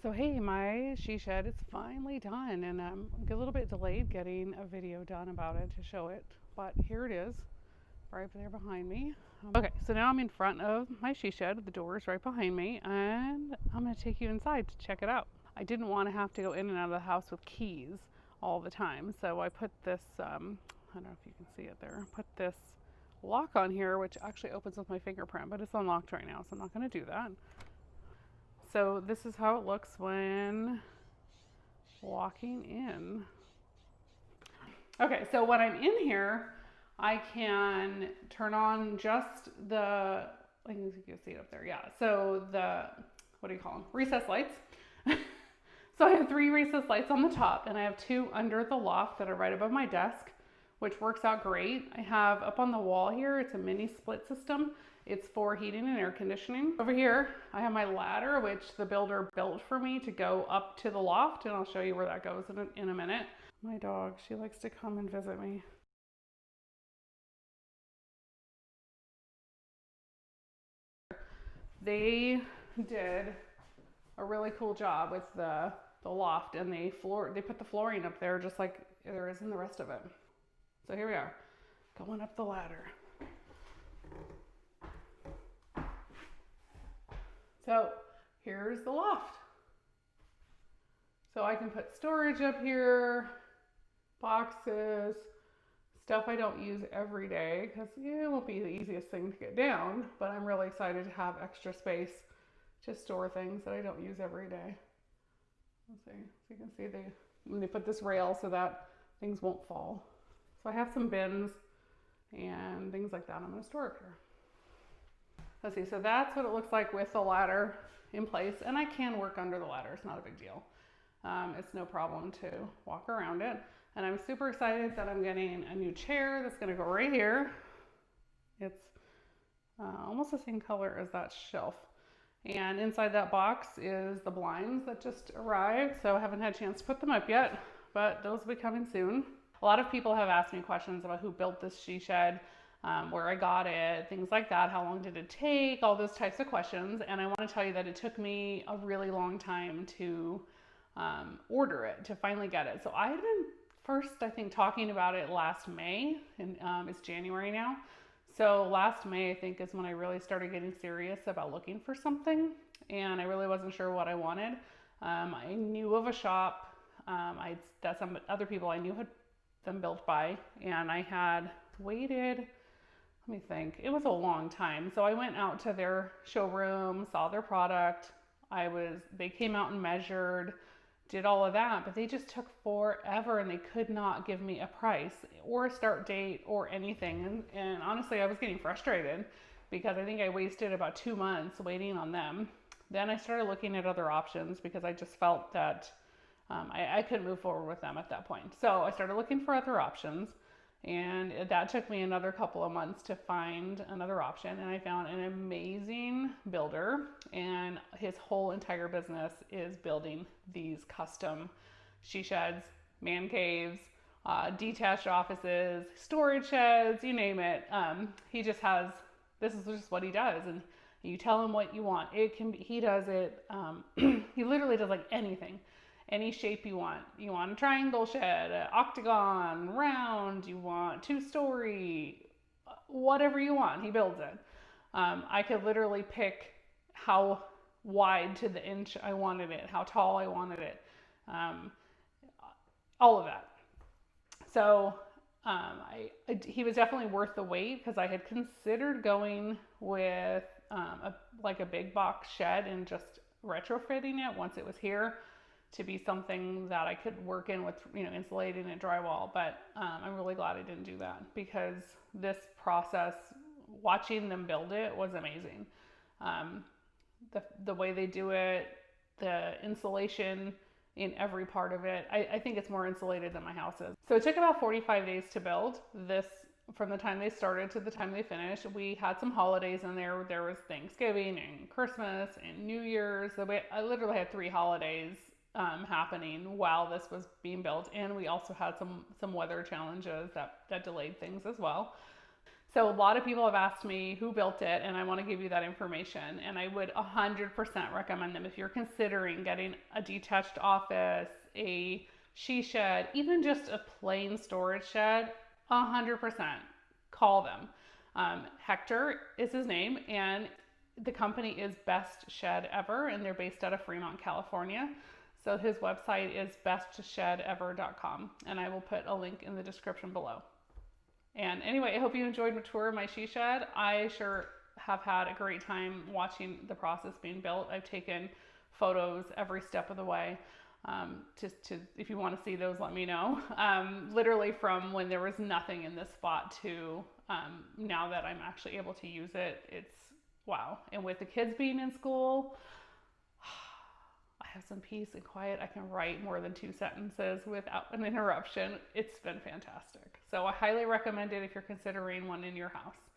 So hey, my she shed is finally done, and I'm a little bit delayed getting a video done about it to show it, but here it is, right there behind me. Okay, so now I'm in front of my she shed. The door is right behind me, and I'm going to take you inside to check it out. I didn't want to have to go in and out of the house with keys all the time, so I put this, I don't know if you can see it there, put this lock on here, which actually opens with my fingerprint, but it's unlocked right now, so I'm not going to do that. So this is how it looks when walking in. Okay, so when I'm in here, I can turn on just the, I think you can see it up there, yeah. So the, what do you call them? Recessed lights. So I have 3 recessed lights on the top, and I have 2 under the loft that are right above my desk, which works out great. I have up on the wall here, it's a mini split system. It's for heating and air conditioning. Over here, I have my ladder, which the builder built for me to go up to the loft, and I'll show you where that goes in a minute. My dog, she likes to come and visit me. They did a really cool job with the loft, and they put the flooring up there just like there is in the rest of it. So here we are, going up the ladder. So here's the loft. So I can put storage up here, boxes, stuff I don't use every day, because it won't be the easiest thing to get down, but I'm really excited to have extra space to store things that I don't use every day. Let's see, so you can see they put this rail so that things won't fall. So I have some bins and things like that I'm going to store up here. Let's see, so that's what it looks like with the ladder in place, and I can work under the ladder, it's not a big deal. It's no problem to walk around it, and I'm super excited that I'm getting a new chair that's going to go right here. It's almost the same color as that shelf, and inside that box is the blinds that just arrived, so I haven't had a chance to put them up yet, but those will be coming soon. A lot of people have asked me questions about who built this she shed, where I got it, things like that, how long did it take, all those types of questions. And I want to tell you that it took me a really long time to order it, to finally get it. So I had been first, I think, talking about it last May, and it's January now. So last May, I think, is when I really started getting serious about looking for something, and I really wasn't sure what I wanted. I knew of a shop that some other people I knew had them built by, and I had waited, let me think, it was a long time. So I went out to their showroom, saw their product. They came out and measured, did all of that, but they just took forever, and they could not give me a price or a start date or anything. And honestly, I was getting frustrated because I think I wasted about 2 months waiting on them. Then I started looking at other options because I just felt that I couldn't move forward with them at that point. So I started looking for other options, and that took me another couple of months to find another option. And I found an amazing builder, and his whole entire business is building these custom she sheds, man caves, detached offices, storage sheds, you name it. He just has, this is just what he does. And you tell him what you want. He does it, he literally does like anything. Any shape you want. You want a triangle shed, an octagon, round, you want 2-story, whatever you want, he builds it. I could literally pick how wide to the inch I wanted it, how tall I wanted it, all of that. So he was definitely worth the wait, because I had considered going with like a big box shed and just retrofitting it once it was here to be something that I could work in with, insulating and drywall. But I'm really glad I didn't do that, because this process, watching them build it, was amazing. The way they do it, the insulation in every part of it, I think it's more insulated than my house is. So it took about 45 days to build this. From the time they started to the time they finished, we had some holidays in there. There was Thanksgiving and Christmas and New Year's. I literally had 3 holidays happening while this was being built, and we also had some weather challenges that delayed things as well. So a lot of people have asked me who built it, and I want to give you that information. And I would 100% recommend them if you're considering getting a detached office, a she shed, even just a plain storage shed. 100% call them. Hector is his name, and the company is Best Shed Ever, and they're based out of Fremont, California. So his website is bestshedever.com, and I will put a link in the description below. And anyway, I hope you enjoyed my tour of my she shed. I sure have had a great time watching the process being built. I've taken photos every step of the way. If you want to see those, let me know. Literally from when there was nothing in this spot to now that I'm actually able to use it, it's wow. And with the kids being in school, I have some peace and quiet. I can write more than 2 sentences without an interruption. It's been fantastic. So I highly recommend it if you're considering one in your house.